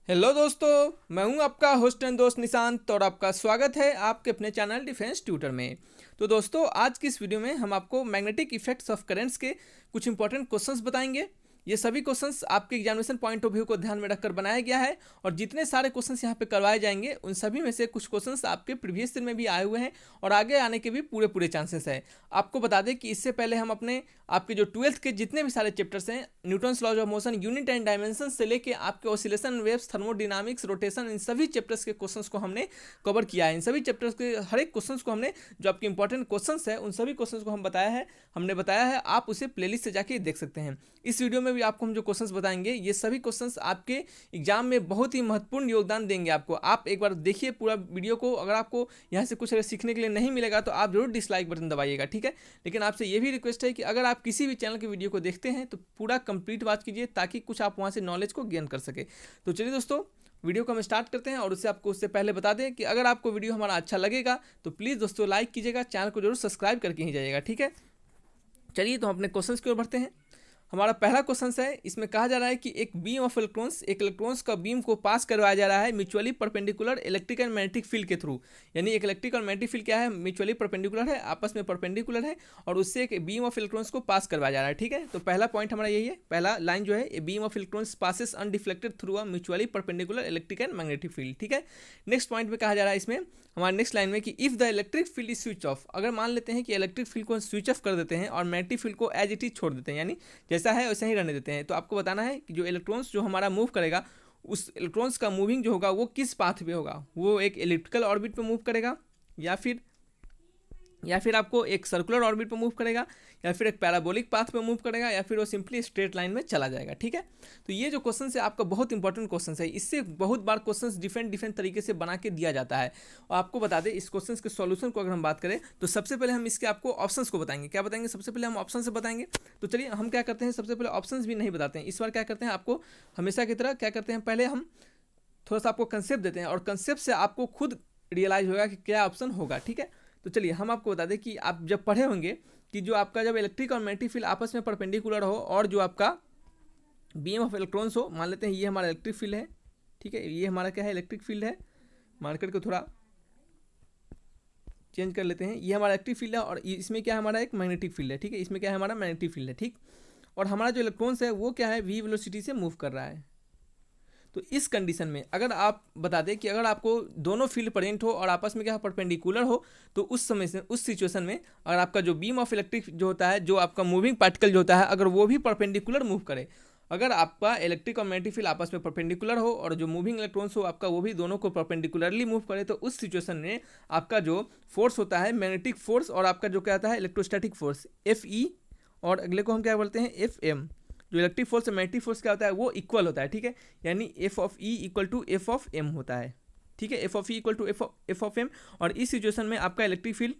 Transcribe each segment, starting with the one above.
Hello दोस्तों, मैं हूं आपका होस्ट एंड दोस्त निशांत और आपका स्वागत है आपके अपने चैनल डिफेंस ट्यूटर में। तो दोस्तों, आज की इस वीडियो में हम आपको मैग्नेटिक इफेक्ट्स ऑफ करंट्स के कुछ इंपॉर्टेंट क्वेश्चंस बताएंगे। ये सभी क्वेश्चंस आपके एग्जामिनेशन पॉइंट ऑफ व्यू को ध्यान में रखकर बनाया गया है और जितने सारे क्वेश्चंस यहाँ पे करवाए जाएंगे उन सभी में से कुछ क्वेश्चंस आपके प्रीवियस ईयर में भी आए हुए हैं और आगे आने के भी पूरे पूरे चांसेस है। आपको बता दें कि इससे पहले हम अपने आपके जो 12th के जितने भी सारे चैप्टर्स हैं, Newton's laws of motion, unit and dimension से लेके आपके ऑसिलेशन, वेव्स, थर्मोडायनामिक्स, रोटेशन, इन सभी चैप्टर्स के क्वेश्चंस को हमने कवर किया है। इन सभी चैप्टर्स के हर एक क्वेश्चंस को हमने, जो आपके इंपॉर्टेंट क्वेश्चंस है उन सभी क्वेश्चंस को हमने बताया है। आप उसे प्लेलिस्ट से जाके देख सकते हैं। इस वीडियो में भी आपको हम जो क्वेश्चंस बताएंगे, ये सभी क्वेश्चंस आपके एग्जाम में बहुत ही महत्वपूर्ण योगदान देंगे आपको। आप एक बार देखिए पूरा वीडियो को। अगर आपको यहाँ से कुछ सीखने के लिए नहीं मिलेगा तो आप जरूर डिसलाइक बटन दबाइएगा, ठीक है। लेकिन आपसे ये भी रिक्वेस्ट है कि अगर आप किसी भी चैनल की वीडियो को देखते हैं तो पूरा कंप्लीट वॉच कीजिए ताकि कुछ आप वहाँ से नॉलेज को गेन कर सके। तो चलिए दोस्तों, वीडियो को हम स्टार्ट करते हैं। और उससे पहले बता दें कि अगर आपको वीडियो हमारा अच्छा लगेगा तो प्लीज़ दोस्तों लाइक कीजिएगा, चैनल को जरूर सब्सक्राइब करके ही जाइएगा, ठीक है। चलिए तो हम अपने क्वेश्चन की ओर बढ़ते हैं। हमारा पहला क्वेश्चन है, इसमें कहा जा रहा है कि एक बीम ऑफ इलेक्ट्रॉन्स, एक इलेक्ट्रॉन्स का बीम को पास करवाया जा रहा है mutually perpendicular electric and magnetic field के थ्रू। यानी एक इलेक्ट्रिक और मैग्नेटिक फील्ड क्या है, म्यूचुअली परपेंडिकुलर है, आपस में परपेंडिकुलर है और उससे एक बीम ऑफ इलेक्ट्रॉन्स को पास करवाया जा रहा है, ठीक है। तो पहला पॉइंट हमारा यही है, पहला लाइन जो है, a beam of electrons passes undeflected through a mutually perpendicular electric and magnetic field, ठीक है। नेक्स्ट पॉइंट में कहा जा रहा है इसमें, हमारे नेक्स्ट लाइन में, कि if the electric field is switch off, अगर मान लेते हैं कि इलेक्ट्रिक फील्ड को स्विच ऑफ कर देते हैं और मैग्नेटिक फील्ड को एज इट इज छोड़ देते हैं, यानी जैसा है वैसा ही रहने देते हैं, तो आपको बताना है कि जो इलेक्ट्रॉन्स जो हमारा मूव करेगा, उस इलेक्ट्रॉन्स का मूविंग जो होगा वो किस पाथ पे होगा। वो एक इलिप्टिकल ऑर्बिट पे मूव करेगा या फिर आपको एक सर्कुलर ऑर्बिट पे मूव करेगा या फिर एक पैराबोलिक पाथ पे मूव करेगा या फिर वो सिंपली स्ट्रेट लाइन में चला जाएगा, ठीक है। तो ये जो क्वेश्चन है आपका बहुत इंपॉर्टेंट क्वेश्चन है। इससे बहुत बार क्वेश्चन डिफरेंट तरीके से बना के दिया जाता है। और आपको बता दें, इस क्वेश्चन के सॉल्यूशन को अगर हम बात करें तो सबसे पहले हम इसके आपको ऑप्शंस को बताएंगे। क्या बताएंगे? सबसे पहले हम ऑप्शन से बताएंगे। तो चलिए हम क्या करते हैं, सबसे पहले ऑप्शन भी नहीं बताते हैं। इस बार क्या करते हैं, आपको हमेशा की तरह क्या करते हैं, पहले हम थोड़ा सा आपको कंसेप्ट देते हैं और कंसेप्ट से आपको खुद रियलाइज होगा कि क्या ऑप्शन होगा, ठीक है। तो चलिए हम आपको बता दें कि आप जब पढ़े होंगे कि जो आपका जब इलेक्ट्रिक और मैग्नेटिक फील्ड आपस में परपेंडिकुलर हो और जो आपका बीम ऑफ इलेक्ट्रॉन्स हो, मान लेते हैं ये हमारा इलेक्ट्रिक फील्ड है, ठीक है, ये हमारा क्या है, इलेक्ट्रिक फील्ड है। मार्कर को थोड़ा चेंज कर लेते हैं, ये हमारा इलेक्ट्रिक फील्ड है और इसमें क्या हमारा एक मैग्नेटिक फील्ड है, ठीक है, इसमें क्या है हमारा मैग्नेटिक फील्ड है, ठीक। और हमारा जो इलेक्ट्रॉन्स है वो क्या है, वी वेलोसिटी से मूव कर रहा है। तो इस कंडीशन में अगर आप बता दें कि अगर आपको दोनों फील्ड प्रेजेंट हो और आपस में क्या परपेंडिकुलर हो, तो उस समय से, उस सिचुएशन में, अगर आपका जो बीम ऑफ इलेक्ट्रिक जो होता है, जो आपका मूविंग पार्टिकल जो होता है, अगर वो भी परपेंडिकुलर मूव करे, अगर आपका इलेक्ट्रिक और मैग्नेटिक फील्ड आपस में परपेंडिकुलर हो और जो मूविंग इलेक्ट्रॉन्स हो आपका वो भी दोनों को परपेंडिकुलरली मूव करे, तो उस सिचुएशन में आपका जो फोर्स होता है मैग्नेटिक फोर्स और आपका जो क्या आता है इलेक्ट्रोस्टैटिक फोर्स एफ ई, और अगले को हम क्या बोलते हैं एफ एम। जो इलेक्ट्रिक फोर्स और मैग्नेटिक फोर्स क्या होता है वो इक्वल होता है, ठीक है। यानी F of E equal to F of M होता है, ठीक है। F of E equal to F of M. और इस सिचुएशन में आपका इलेक्ट्रिक फील्ड,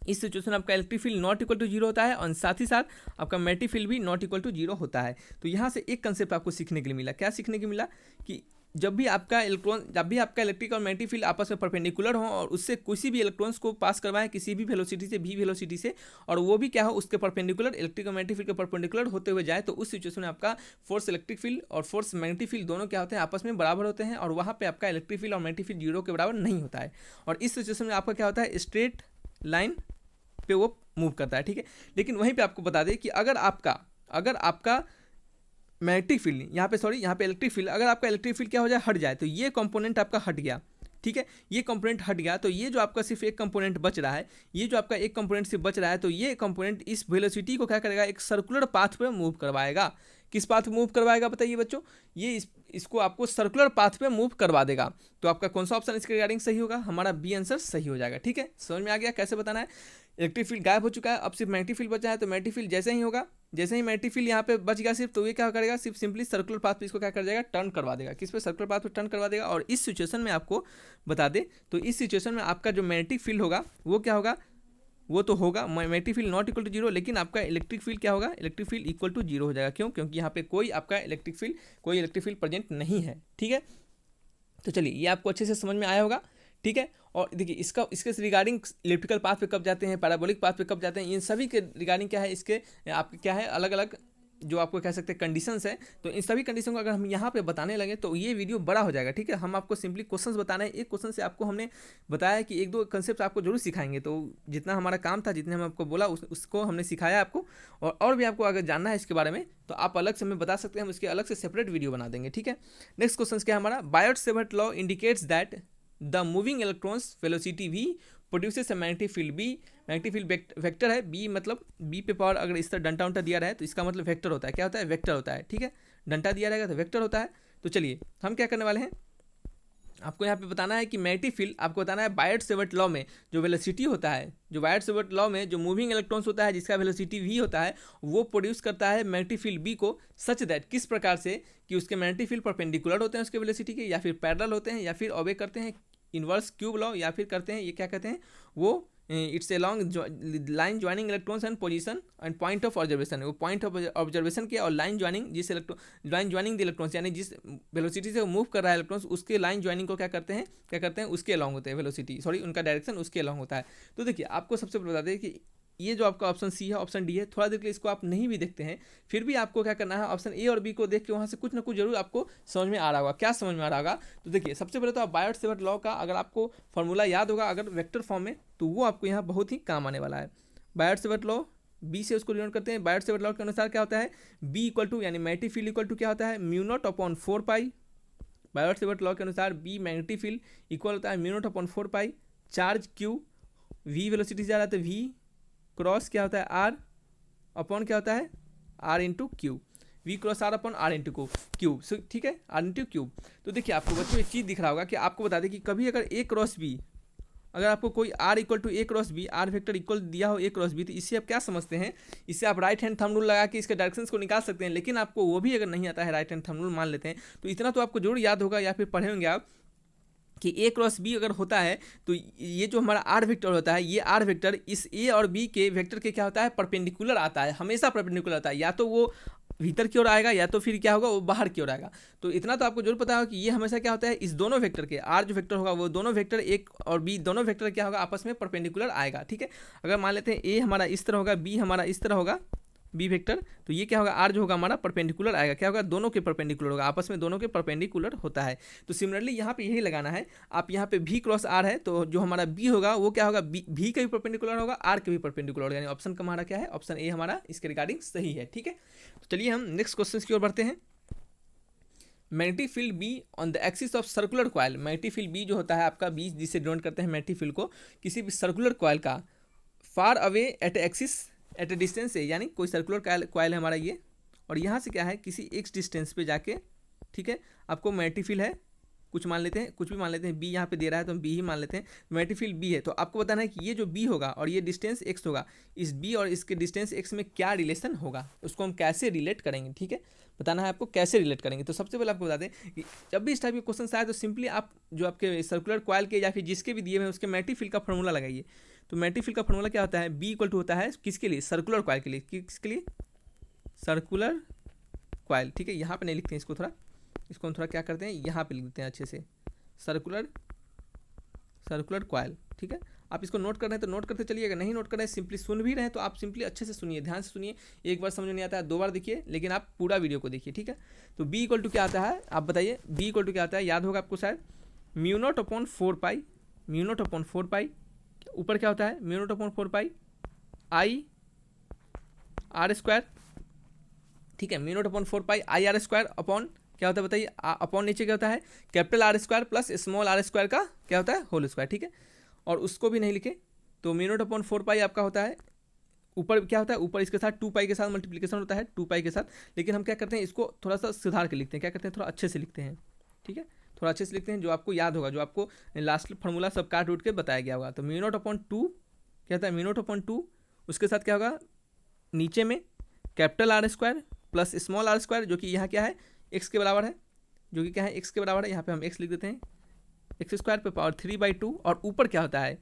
इस सिचुएशन में आपका electric field not equal to zero होता है और साथ ही साथ आपका मैग्नेटिक फील्ड भी नॉट इक्वल टू जीरो होता है। तो यहाँ से एक कंसेप्ट आपको सीखने के लिए मिला। क्या सीखने के मिला कि जब भी आपका इलेक्ट्रिक और मैग्नेटिक फील्ड आपस में परपेंडिकुलर हो और उससे किसी भी इलेक्ट्रॉन्स को पास करवाएं किसी भी वेलोसिटी से, भी वेलोसिटी से, और वो भी क्या हो उसके परपेंडिकुलर, इलेक्ट्रिक और मैग्नेटिक फील्ड के परपेंडिकुलर होते हुए जाए, तो उस सिचुएशन में आपका फोर्स इलेक्ट्रिक फील्ड और फोर्स मैग्नेटिक फील्ड दोनों क्या होते हैं, आपस में बराबर होते हैं और वहाँ पे आपका इलेक्ट्रिक फील्ड और मैग्नेटिक फील्ड जीरो के बराबर नहीं होता है। और इस सिचुएशन में आपका क्या होता है, स्ट्रेट लाइन पे वो मूव करता है, ठीक है। लेकिन वहीं पे आपको बता दें कि अगर आपका मैग्नेटिक फील्ड यहाँ पे इलेक्ट्रिक फील्ड, अगर आपका इलेक्ट्रिक फील्ड क्या हो जाए, हट जाए, तो ये कंपोनेंट आपका हट गया, ठीक है। ये कंपोनेंट हट गया तो ये जो आपका सिर्फ एक कंपोनेंट बच रहा है, ये जो आपका एक कंपोनेंट सिर्फ बच रहा है, तो ये कंपोनेंट इस वेलोसिटी को क्या करेगा, एक सर्कुलर पाथ पे मूव करवाएगा। किस पाथ पे मूव करवाएगा बताइए बच्चों, ये इसको आपको सर्कुलर पाथ पे मूव करवा देगा। तो आपका कौन सा ऑप्शन इसके रिगार्डिंग सही होगा, हमारा बी आंसर सही हो जाएगा, ठीक है। समझ में आ गया कैसे बताना है। इलेक्ट्रिक फील्ड गायब हो चुका है, अब सिर्फ मैग्नेटिक फील्ड बचा है, तो मैग्नेटिक फील्ड जैसे ही होगा, जैसे ही मैग्नेटिक फील्ड यहाँ पे बच गया सिर्फ, तो ये क्या करेगा, सिर्फ सिंपली सर्कुलर पाथ पे इसको क्या कर जाएगा, टर्न करवा देगा। किस पे, सर्कुलर पाथ पे टर्न करवा देगा। और इस सिचुएशन में आपको बता दे, तो इस सिचुएशन में आपका जो मैग्नेटिक फील्ड होगा वो क्या होगा, वो तो होगा magnetic field not equal to zero, लेकिन आपका इलेक्ट्रिक फील्ड क्या होगा, electric field equal to zero हो जाएगा। क्यों? क्योंकि यहाँ पे कोई इलेक्ट्रिक फील्ड प्रेजेंट नहीं है, ठीक है। तो चलिए ये आपको अच्छे से समझ में आया होगा, ठीक है। और देखिए इसके रिगार्डिंग इलेक्ट्रिकल पाथ पे कब जाते हैं, पैराबोलिक पाथ पे कब जाते हैं, इन सभी के रिगार्डिंग क्या है, इसके आपके क्या है अलग अलग जो आपको कह सकते हैं कंडीशंस है, तो इन सभी कंडीशन को अगर हम यहाँ पे बताने लगे तो ये वीडियो बड़ा हो जाएगा, ठीक है। हम आपको सिंपली क्वेश्चंस बताना है, एक क्वेश्चन से आपको हमने बताया कि एक दो कंसेप्ट आपको जरूर सिखाएंगे, तो जितना हमारा काम था, जितने हम आपको बोला उसको हमने सिखाया आपको। और भी आपको अगर जानना है इसके बारे में तो आप अलग से हमें बता सकते हैं, हम इसके अलग से सेपरेट वीडियो बना देंगे, ठीक है। नेक्स्ट क्वेश्चन क्या है हमारा, Biot Savart law indicates that the moving electrons velocity v produces a magnetic field B. Magnetic field vector है, बी मतलब बी पे पावर अगर इस तरह डंटा उंटा दिया रहा है तो इसका मतलब वेक्टर होता है, क्या होता है, वेक्टर होता है, ठीक है। डंटा दिया रहेगा तो वेक्टर होता है। तो चलिए हम क्या करने वाले हैं, आपको यहाँ पे बताना है कि मैग्नेटिक फील्ड, आपको बताना है बायोट-सेवर्ट लॉ में जो वेलोसिटी होता है, जो बायोट-सेवर्ट लॉ में जो मूविंग इलेक्ट्रॉन्स होता है जिसका वेलोसिटी v होता है, वो प्रोड्यूस करता है मैग्नेटिक फील्ड b को सच दैट, किस प्रकार से कि उसके मैग्नेटिक फील्ड परपेंडिकुलर होते हैं उसके वेलोसिटी के, या फिर पैरेलल होते हैं, या फिर ऑबे करते हैं इनवर्स क्यूब लॉ, या फिर करते हैं ये क्या कहते हैं वो it's a long line joining electrons and position and point of observation, वो पॉइंट ऑफ ऑब्जर्वेशन के और लाइन ज्वाइनिंग, जिस लाइन ज्वाइनिंग द इलेक्ट्रॉन्स यानी जिस वेलोसिटी से मूव कर रहा है इलेक्ट्रॉन्स उसके लाइन ज्वाइनिंग को क्या करते हैं उसके अलॉन्ग होते हैं वेलोसिटी, सॉरी उनका डायरेक्शन उसके अलॉन्ग होता है। तो देखिए आपको सबसे पहले बता दें कि ये जो आपका ऑप्शन सी है, ऑप्शन डी है, थोड़ा देर के लिए इसको आप नहीं भी देखते हैं फिर भी आपको क्या करना है, ऑप्शन ए और बी को देख के वहाँ से कुछ ना कुछ जरूर आपको समझ में आ रहा होगा। क्या समझ में आ रहा होगा, तो देखिए सबसे पहले तो आप बायोट-सेवर्ट लॉ का अगर आपको फॉर्मूला याद होगा अगर वेक्टर फॉर्म में, तो वो आपको यहाँ बहुत ही काम आने वाला है। बायोट-सेवर्ट लॉ बी से उसको डिनोट करते हैं। बायोट-सेवर्ट लॉ के अनुसार क्या होता है, बी इक्वल टू यानी मैग्नेटिक फील्ड इक्वल टू क्या होता है, mu naught upon 4 pi. Biot Savart law के अनुसार बी मैग्नेटिक फील्ड इक्वल होता है mu naught upon 4 pi, charge Q, V velocity से जा रहा है तो वी क्रॉस क्या होता है आर अपॉन क्या होता है R into cube, V cross R upon R into cube, ठीक है, आर इंटू क्यूब। तो देखिए आपको बच्चों एक चीज़ दिख रहा होगा कि आपको बता दें कि कभी अगर ए क्रॉस बी, अगर आपको कोई R equal to A cross B, R vector equal दिया हो ए क्रॉस बी, तो इससे आप क्या समझते हैं, इससे आप राइट हैंड थंब रूल लगा के इसके डायरेक्शंस को निकाल सकते हैं। लेकिन आपको वो भी अगर नहीं आता है, राइट हैंड थंब रूल मान लेते हैं, तो इतना तो आपको जरूर याद होगा या फिर पढ़े होंगे आप कि ए क्रॉस बी अगर होता है तो ये जो हमारा आर वेक्टर होता है, ये आर वेक्टर इस ए और बी के वेक्टर के क्या होता है, परपेंडिकुलर आता है, हमेशा परपेंडिकुलर आता है, या तो वो भीतर की ओर आएगा या तो फिर क्या होगा वो बाहर की ओर आएगा। तो इतना तो आपको जरूर पता होगा कि ये हमेशा क्या होता है, इस दोनों वेक्टर के आर जो वेक्टर होगा वो दोनों वेक्टर एक और बी दोनों वेक्टर क्या होगा आपस में परपेंडिकुलर आएगा, ठीक है। अगर मान लेते हैं ए हमारा इस तरह होगा, बी हमारा इस तरह होगा, बी वेक्टर, तो ये क्या होगा आर जो होगा हमारा परपेंडिकुलर आएगा, क्या होगा दोनों के परपेंडिकुलर होगा, आपस में दोनों के परपेंडिकुलर होता है। तो सिमिलरली यहाँ पे यही लगाना है, आप यहाँ पे भी क्रॉस आर है तो जो हमारा बी होगा वो क्या होगा, भी के भी परपेंडिकुलर होगा, आर के भी परपेंडिकुलर होगा, यानी ऑप्शन का हमारा क्या है, ऑप्शन ए हमारा इसके रिगार्डिंग सही है, ठीक है। तो चलिए हम नेक्स्ट क्वेश्चन की ओर बढ़ते हैं। Magnetic field B on the axis of circular coil, magnetic field B जो होता है आपका बी जिसे डिनोट करते हैं मैग्नेटिक फील्ड को, किसी भी सर्कुलर कॉइल का far away at axis at A distance से, यानी कोई सर्कुलर कॉइल है हमारा ये, और यहाँ से क्या है किसी एक्स डिस्टेंस पे जाके, ठीक है, आपको मैग्नेटिक फील्ड है कुछ मान लेते हैं, कुछ भी मान लेते हैं, बी यहाँ पे दे रहा है तो हम बी ही मान लेते हैं, मैग्नेटिक फील्ड बी है। तो आपको बताना है कि ये जो बी होगा और ये डिस्टेंस एक्स होगा, इस बी और इसके डिस्टेंस एक्स में क्या रिलेशन होगा, उसको हम कैसे रिलेट करेंगे, ठीक है, बताना है आपको कैसे रिलेट करेंगे। तो सबसे पहले आपको बता दें कि जब भी इस टाइप के क्वेश्चन आए तो सिंपली आप जो आपके सर्कुलर कॉइल के या फिर जिसके भी दिए हुए हैं उसके मैग्नेटिक फील्ड का फॉर्मूला लगाइए। तो मैग्नेटिक फील्ड का फॉर्मूला क्या होता है, बी इक्वल टू होता है किसके लिए, सर्कुलर कॉइल के लिए, किसके लिए, सर्कुलर कॉइल, ठीक है। यहाँ पे नहीं लिखते हैं इसको हम थोड़ा क्या करते हैं, यहाँ पे लिख देते हैं अच्छे से, सर्कुलर कॉइल, ठीक है। आप इसको नोट कर रहे हैं तो नोट करते चलिए, अगर नहीं नोट कर रहे हैं सिंपली सुन भी रहे हैं तो आप सिंपली अच्छे से सुनिए, ध्यान से सुनिए, एक बार समझ नहीं आता है 2 बार देखिए, लेकिन आप पूरा वीडियो को देखिए, ठीक है। तो बी इक्वल टू क्या आता है आप बताइए, बी इक्वल टू क्या आता है, याद होगा आपको शायद, mu naught upon 4 pi, mu naught upon 4 pi, ऊपर क्या होता है mu naught upon 4 pi I R square, ठीक है, mu naught upon 4 pi I R square upon क्या होता है बताइए, अपॉन नीचे क्या होता है capital R square plus small R square का क्या होता है होल स्क्वायर, ठीक है। और उसको भी नहीं लिखे तो म्यू नॉट अपॉन 4 पाई आपका होता है, ऊपर क्या होता है, ऊपर इसके साथ 2 पाई के साथ मल्टीप्लिकेशन होता है 2 पाई के साथ, लेकिन हम क्या करते हैं इसको थोड़ा सा सुधार के लिखते हैं, क्या करते हैं थोड़ा अच्छे से लिखते हैं, ठीक है, थोड़ा अच्छे से लिखते हैं, जो आपको याद होगा, जो आपको लास्ट फार्मूला सब काट उठ के बताया गया होगा। तो म्यू नॉट अपॉन 2 क्या होता है, म्यू नॉट अपॉन 2 उसके साथ क्या होगा नीचे में capital R square plus small R square, जो कि यहाँ क्या है एक्स के बराबर है, जो कि क्या है एक्स के बराबर है, यहाँ पे हम एक्स लिख देते हैं, एक्स स्क्वायर पे पावर 3/2, और ऊपर क्या होता है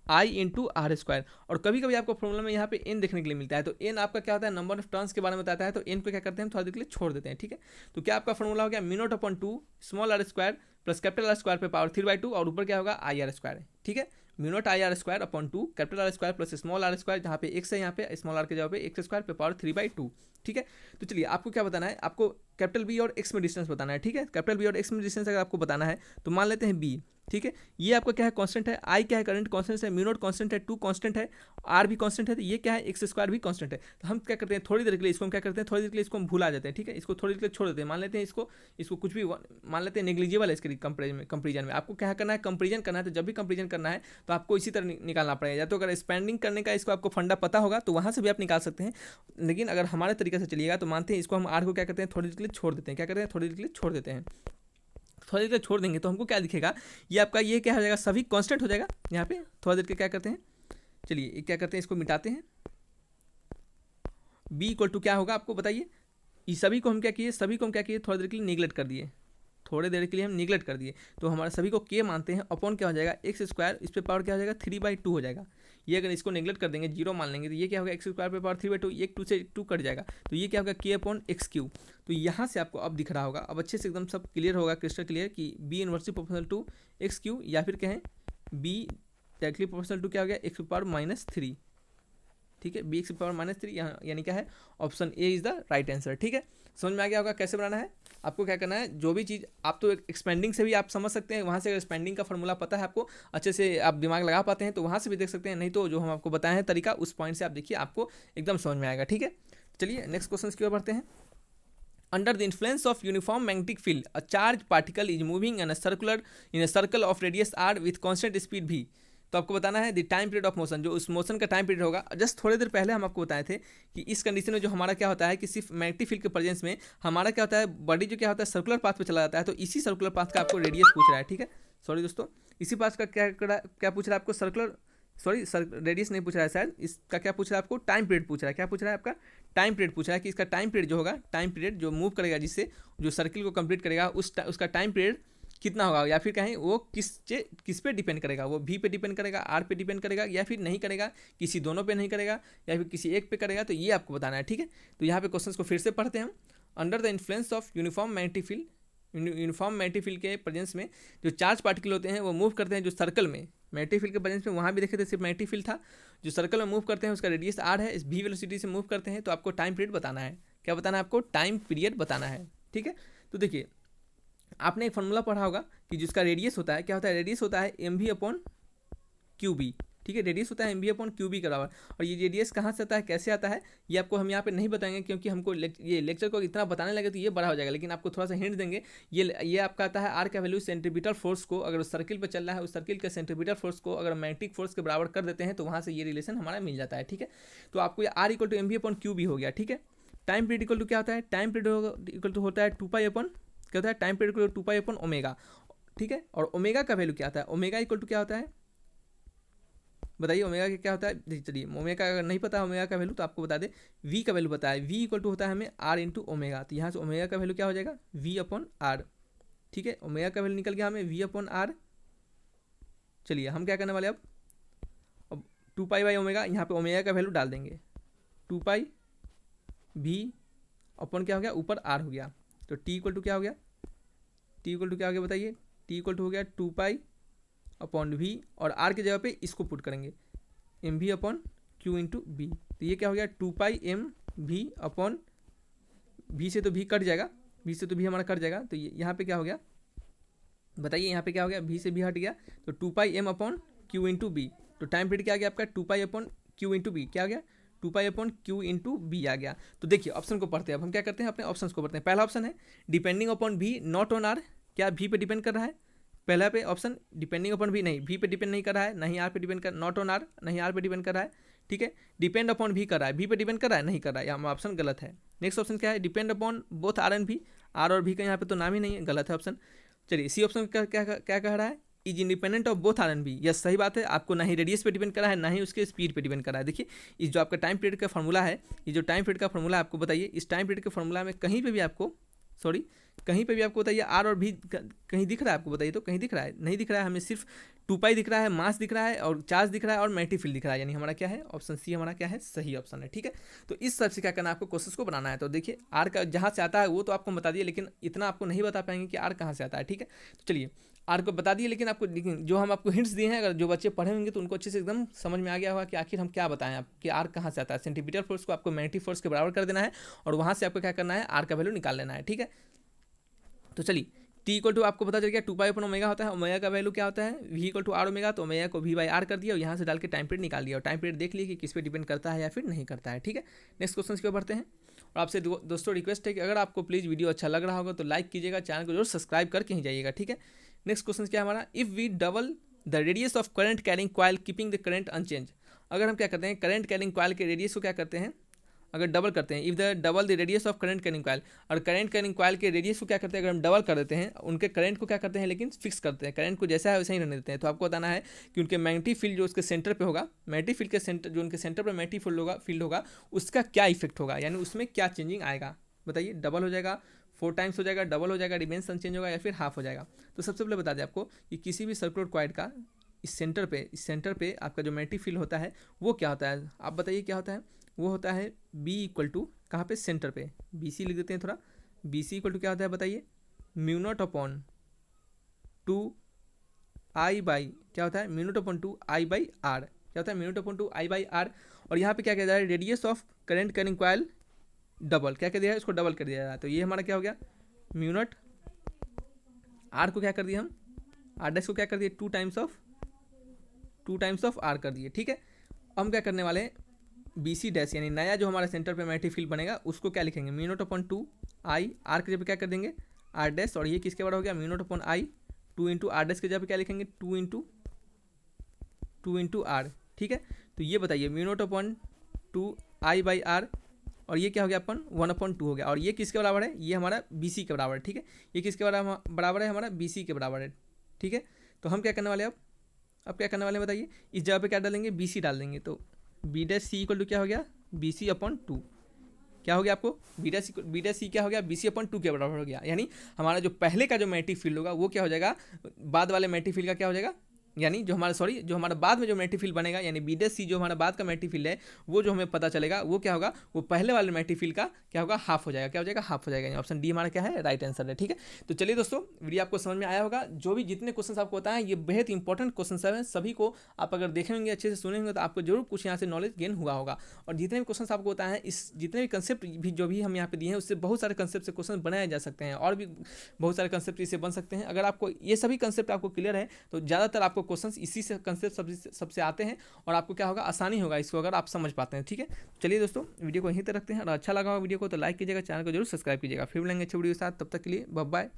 आई इंटू आर स्क्वायर। और कभी कभी आपको फॉर्मूला में यहाँ पे एन देखने के लिए मिलता है, तो एन आपका क्या होता है नंबर ऑफ टर्न्स के बारे में बताता है, तो एन पे क्या करते हैं हम थोड़ा देर के लिए छोड़ देते हैं, ठीक है। तो क्या आपका फॉर्मूला हो गया mu naught upon 2 small R square plus capital R square पे पावर 3/2, और ऊपर क्या होगा आई आर स्क्वायर, ठीक है। Mu naught I R square upon 2 capital R square plus small R square, जहाँ पे एक्स है यहाँ पे स्मॉल आर के जगह पे एक्स स्क्वायर पे पावर 3/2। ठीक है, तो चलिए आपको क्या बताना है, आपको कैपिटल बी और एक्स में डिस्टेंस बताना है। ठीक है, कैपिटल बी और एक्स में डिस्टेंस अगर आपको बताना है तो मान लेते हैं बी। ठीक है, ये आपका क्या है, कांस्टेंट है, आई क्या है, करंट कांस्टेंट है, म्यू नॉट कांस्टेंट है, 2 कांस्टेंट है, आर भी कांस्टेंट है, तो ये क्या है, एक्स स्क्वायर भी कांस्टेंट है। तो हम क्या करते हैं, थोड़ी देर के लिए इसको हम क्या करते हैं, थोड़ी देर के लिए इसको हम भूला जाते हैं। ठीक है, इसको थोड़ी देर के लिए छोड़ देते हैं, मान लेते हैं इसको कुछ भी मान लेते हैं नेग्लिजिबल है इसके कंपेरिजन में। आपको क्या करना है, कंपेरिजन करना है, तो जब भी कंपेरिजन करना है तो आपको इसी तरह निकालना पड़ेगा। या तो अगर एक्सपेंडिंग करने का इसको आपको फंडा पता होगा तो वहाँ से भी आप निकाल सकते हैं, लेकिन अगर हमारे तरीके से चलिएगा तो मानते हैं इसको हम आर को क्या करते हैं, थोड़ी देर के लिए छोड़ देते हैं। क्या करते हैं, थोड़ी देर के लिए छोड़ देते हैं। थोड़ी देर छोड़ देंगे तो हमको क्या दिखेगा, ये आपका ये क्या हो जाएगा, सभी कांस्टेंट हो जाएगा। यहाँ पे थोड़ा देर के क्या करते हैं, चलिए क्या करते हैं, इसको मिटाते हैं। बी इक्वल टू क्या होगा आपको बताइए, इस सभी को हम क्या किए, सभी को हम क्या किए, थोड़ी देर के लिए निगलेक्ट कर दिए, थोड़ी देर के लिए हम निगलेक्ट कर दिए, तो हमारे सभी को के मानते हैं, अपॉन क्या हो जाएगा, एक्स स्क्वायर, इस पे पावर क्या हो जाएगा 3/2 हो जाएगा। ये अगर इसको नेगलेक्ट कर देंगे, जीरो मान लेंगे, तो ये क्या होगा, एक्स स्क्वायर पे पावर 3/2, एक 2 से 2 कट जाएगा, तो ये क्या होगा, के अपॉन एक्स क्यू। तो यहाँ से आपको अब दिख रहा होगा, अब अच्छे से एकदम सब क्लियर होगा, क्रिस्टल क्लियर, कि B inversely proportional to X Q, या फिर कहें बी डायरेक्टली प्रोपोर्शनल टू क्या हो गया, एक्स पावर -3। ठीक है, बी एक्स पावर -3, यानी क्या है, option A is the right answer. ठीक है, समझ में आ गया होगा कैसे बनाना है। आपको क्या करना है, जो भी चीज़ आप तो एक्सपेंडिंग से भी आप समझ सकते हैं, वहाँ से अगर एक्सपेंडिंग का फॉर्मूला पता है आपको, अच्छे से आप दिमाग लगा पाते हैं तो वहाँ से भी देख सकते हैं, नहीं तो जो हम आपको बताए हैं तरीका, उस पॉइंट से आप देखिए, आपको एकदम समझ में आएगा। ठीक है, चलिए नेक्स्ट क्वेश्चन की ओर बढ़ते हैं। Under the influence of uniform magnetic field a charge particle is moving in a circle of radius R with constant speed भी। तो आपको बताना है the time period of motion, जो उस मोशन का टाइम पीरियड होगा। जस्ट थोड़ी देर पहले हम आपको बताए थे कि इस कंडीशन में जो हमारा क्या होता है कि सिर्फ मैग्नेटिक फील्ड के प्रेजेंस में हमारा क्या होता है, बॉडी जो क्या होता है सर्कुलर पाथ पे चला जाता है, तो इसी सर्कुलर पाथ का आपको रेडियस पूछ रहा है। ठीक है, सॉरी दोस्तों, इसी पाथ का क्या पूछ रहा है आपको, रेडियस नहीं पूछ रहा है शायद, इसका क्या पूछ रहा है आपको, टाइम पीरियड पूछ रहा है। क्या पूछ रहा है आपका, टाइम पीरियड पूछ रहा है कि इसका टाइम पीरियड जो होगा, टाइम पीरियड जो मूव करेगा, जिससे जो सर्किल को कंप्लीट करेगा, उसका टाइम पीरियड कितना होगा, या फिर कहें वो किस पे डिपेंड करेगा, वो भी पे डिपेंड करेगा, आर पे डिपेंड करेगा, या फिर नहीं करेगा, किसी दोनों पे नहीं करेगा, या फिर किसी एक पे करेगा, तो ये आपको बताना है। ठीक है, तो यहाँ पे क्वेश्चंस को फिर से पढ़ते हैं हम। Under the influence of uniform magnetic field के प्रेजेंस में जो चार्ज पार्टिकल होते हैं वो मूव करते हैं, जो सर्कल में मैग्नेटिक फील्ड के प्रेजेंस में, वहाँ भी देखे थे सिर्फ मैग्नेटिक फील्ड था, जो सर्कल में मूव करते हैं उसका रेडियस आर है, इस भी वेलोसिटी से मूव करते हैं, तो आपको टाइम पीरियड बताना है। क्या बताना है आपको, टाइम पीरियड बताना है। ठीक है, तो देखिए आपने एक फॉर्मूला पढ़ा होगा कि जिसका रेडियस होता है, क्या होता है, रेडियस होता है mv अपॉन क्यूबी। ठीक है, रेडियस होता है mv अपॉन क्यूबी के बराबर। और ये रेडियस कहाँ से आता है, कैसे आता है, ये आपको हम यहाँ पे नहीं बताएंगे, क्योंकि हमको ये लेक्चर को इतना बताने लगे तो ये बड़ा हो जाएगा, लेकिन आपको थोड़ा सा हिंट देंगे। ये आपका आता है आर का वैल्यू सेंट्रीपिटल फोर्स को, अगर उस सर्किल पर चल रहा है, उस सर्किल के सेंट्रीपिटल फोर्स को अगर मैग्नेटिक फोर्स के बराबर कर देते हैं तो वहाँ से ये रिलेशन हमारा मिल जाता है। ठीक है, तो आपको ये R equal to mv upon Q B हो गया। ठीक है, टाइम पीरियड इक्वल टू क्या होता है, टाइम पीरियड इक्वल टू होता है 2π अपन, क्या होता है, टाइम पीरियड इक्वल टू 2π अपन ओमेगा। ठीक है, और ओमेगा का वैल्यू क्या होता है, ओमेगा इक्वल टू क्या होता है, बताइए ओमेगा का क्या होता है। चलिए ओमेगा अगर नहीं पता ओमेगा का वैल्यू तो आपको बता दे, वी का वैल्यू पता है, वी इक्वल टू होता है हमें आर इंटू ओमेगा। तो यहाँ से ओमेगा का वैल्यू क्या हो जाएगा, वी अपॉन आर। ठीक है, ओमेगा का वैल्यू निकल गया हमें वी अपॉन आर। चलिए हम क्या करने वाले अब 2π ओमेगा, यहाँ पे ओमेगा का वैल्यू डाल देंगे, 2π वी अपॉन क्या हो गया, ऊपर आर हो गया, तो टी इक्वल टू क्या हो गया, टी इक्वल टू क्या हो गया बताइए, टी इक्वल टू हो गया 2π अपॉन वी, और आर की जगह पे इसको पुट करेंगे M V upon Q into B. तो ये क्या हो गया 2π एम वी अपॉन वी से तो वी कट जाएगा, वी से तो वी हमारा कट जाएगा, तो यहाँ पे क्या हो गया बताइए, यहाँ पे क्या हो गया, वी से वी हट गया, तो 2π M upon Q into B. तो टाइम पीरियड क्या आ गया आपका 2π अपॉन क्यू इंटू बी, क्या आ गया 2π अपॉन क्यू इंटू बी आ गया। तो देखिए ऑप्शन को पढ़ते हैं, अब हम क्या करते हैं अपने ऑप्शन को पढ़ते हैं। पहला ऑप्शन है depending upon V not on R, क्या वी पे डिपेंड कर रहा है, पहला पे ऑप्शन डिपेंडिंग अपॉन वी, नहीं वी पे डिपेंड नहीं कर रहा है, नहीं आर पे डिपेंड कर, नॉट ऑन आर नहीं आर पे डिपेंड कर रहा है। ठीक है, डिपेंड अपॉन वी कर रहा है, वी पे डिपेंड कर रहा है, नहीं कर रहा है, यहाँ ऑप्शन गलत है। नेक्स्ट ऑप्शन क्या है, depend upon both R and V, R और वी का यहाँ पे तो नाम ही नहीं है, गलत है ऑप्शन। चलिए सी ऑप्शन क्या कह रहा है, is independent of both R and B, yes सही बात है, आपको ना ही रेडियस पे डिपेंड करा है ना ही उसके स्पीड पे डिपेंड करा है। देखिए इस जो आपका टाइम पीरियड का फॉर्मूला है, ये जो टाइम पीरियड का फॉर्मूला आपको बताइए, इस टाइम पीरियड के फॉर्मूला में कहीं पे भी आपको कहीं पे भी आपको बताइए आर और भी कहीं दिख रहा है आपको, बताइए तो कहीं दिख रहा है? नहीं दिख रहा है, हमें सिर्फ 2 पाई दिख रहा है, मास दिख रहा है और चार्ज दिख रहा है और मैग्नेटिक फील्ड दिख रहा है, यानी हमारा क्या है ऑप्शन सी हमारा क्या है सही ऑप्शन है। ठीक है, तो इस सबसे क्या करना है आपको क्वेश्चन को बनाना है। तो देखिए आर का जहाँ से आता है वो तो आपको बता दिए, लेकिन इतना आपको नहीं बता पाएंगे कि आर कहाँ से आता है। ठीक है, तो चलिए आर को बता दिए, लेकिन आपको जो हम आपको हिंट्स दिए हैं, अगर जो बच्चे पढ़े होंगे तो उनको अच्छे से एकदम समझ में आ गया होगा कि आखिर हम क्या बताएं आप कि आर कहाँ से आता है। सेंटीमीटर फोर्स को आपको मैग्नेटिक फोर्स के बराबर कर देना है और वहाँ से आपको क्या करना है आर का वैल्यू निकाल लेना है। ठीक है, तो चलिए टी इक्वल टू आपको पता चल गया 2 पाई/ओमेगा होता है, ओमेगा का वैल्यू क्या होता है V equal to R omega, तो ओमेगा को v/r कर दिया और यहाँ से डाल के टाइम पीरियड निकाल दिया और टाइम पीरियड देख लिए कि किस पे डिपेंड करता है या फिर नहीं करता है। ठीक है, नेक्स्ट क्वेश्चन की ओर बढ़ते हैं और आपसे दोस्तों रिक्वेस्ट है कि अगर आपको प्लीज़ वीडियो अच्छा लग रहा होगा तो लाइक कीजिएगा, चैनल को जरूर सब्सक्राइब करके ही जाइएगा। ठीक है, नेक्स्ट क्वेश्चन क्या है हमारा, if we double the radius of current carrying coil keeping the current unchange. अगर हम क्या करते हैं करंट कैरिंग कॉइल के रेडियस को क्या करते हैं अगर डबल करते हैं, if the double the radius of current carrying coil, और करंट कैरिंग कॉइल के रेडियस को क्या करते हैं अगर हम डबल कर देते हैं, उनके करंट को क्या करते हैं लेकिन फिक्स करते हैं, करंट को जैसा है वैसा ही रहने देते हैं। तो आपको बताना है कि उनके मैग्नेटिक फील्ड जो उसके सेंटर पे होगा, मैग्नेटिक फील्ड के सेंटर जो उनके सेंटर पर मैग्नेटिक फील्ड होगा उसका क्या इफेक्ट होगा, यानी उसमें क्या चेंजिंग आएगा। बताइए डबल हो जाएगा, 4 टाइम्स हो जाएगा, डबल हो जाएगा, रिमेंस अनचेंज होगा या फिर हाफ हो जाएगा। तो सबसे पहले बता दें आपको कि किसी भी सर्कुलर कॉइल का इस सेंटर पे आपका जो मैग्नेटिक फील्ड होता है वो क्या होता है, आप बताइए क्या होता है। वो होता है B इक्वल टू कहाँ पे सेंटर पे, BC लिख देते हैं थोड़ा, BC इक्वल टू क्या होता है बताइए μ0/2 I/, क्या होता है μ0/2 I/r, क्या होता है μ0/2 I/r। और यहाँ पे क्या कह रहा है radius of current carrying coil double, क्या कर दिया है उसको डबल कर दिया है। तो ये हमारा क्या हो गया μ0 r को क्या कर दिया हम r' को क्या कर दिए 2 टाइम्स ऑफ r कर दिए। ठीक है, हम क्या करने वाले हैं BC डैश यानी नया जो हमारा सेंटर पे मैग्नेटिक फील्ड बनेगा उसको क्या लिखेंगे μ0/2 I, r के जगह क्या कर देंगे r', और ये किसके बराबर हो गया μ0/I 2 इंटू r' के जगह क्या लिखेंगे 2 इंटू r। ठीक है, तो ये बताइए μ0/2 I/r और ये क्या हो गया अपन 1/2 हो गया, और ये किसके बराबर है ये हमारा BC के बराबर है। ठीक है, ये किसके बराबर है हमारा BC के बराबर है। ठीक है, तो हम क्या करने वाले अब क्या करने वाले हैं बताइए, इस जगह पे क्या डालेंगे BC डाल देंगे, तो B' इक्वल टू क्या हो गया BC/2, क्या हो गया आपको B' क्या हो गया BC/2 के बराबर हो गया, यानी हमारा जो पहले का जो मैग्नेटिक फील्ड होगा वो क्या हो जाएगा बाद वाले मैग्नेटिक फील्ड का क्या हो जाएगा, यानी जो हमारा बाद में जो मैग्नेटिक फील्ड बनेगा यानी B' जो हमारा बाद का मैग्नेटिक फील्ड है वो जो हमें पता चलेगा वो क्या होगा वो पहले वाले मैग्नेटिक फील्ड का क्या होगा हाफ हो जाएगा, क्या हो जाएगा हाफ हो जाएगा, यानी ऑप्शन डी हमारा क्या है राइट आंसर है। ठीक है, तो चलिए दोस्तों वीडियो आपको समझ में आया होगा, जो भी जितने क्वेश्चन आपको बताएं ये बेहद इंपॉर्टेंट क्वेश्चन हैं, सभी को आप अगर देखेंगे अच्छे से सुनेंगे तो आपको जरूर कुछ यहाँ से नॉलेज गेन हुआ होगा। और जितने भी क्वेश्चन आपको बताए हैं इस जितने भी कंसेप्ट भी जो भी हम यहाँ पे दिए हैं उससे बहुत सारे कंसेप्ट से क्वेश्चन बनाए जा सकते हैं और भी बहुत सारे कंसेप्ट इससे बन सकते हैं। अगर आपको ये सभी कंसेप्ट आपको क्लियर है तो ज़्यादातर आपको क्वेश्चन इसी से कंसेप्ट सबसे आते हैं और आपको क्या होगा आसानी होगा इसको अगर आप समझ पाते हैं। ठीक है, चलिए दोस्तों वीडियो को यहीं तक रखते हैं और अच्छा लगा हो वीडियो को तो लाइक कीजिएगा, चैनल को जरूर सब्सक्राइब कीजिएगा। फिर मिलेंगे अच्छे वीडियो के साथ, तब तक के लिए बाय बाय।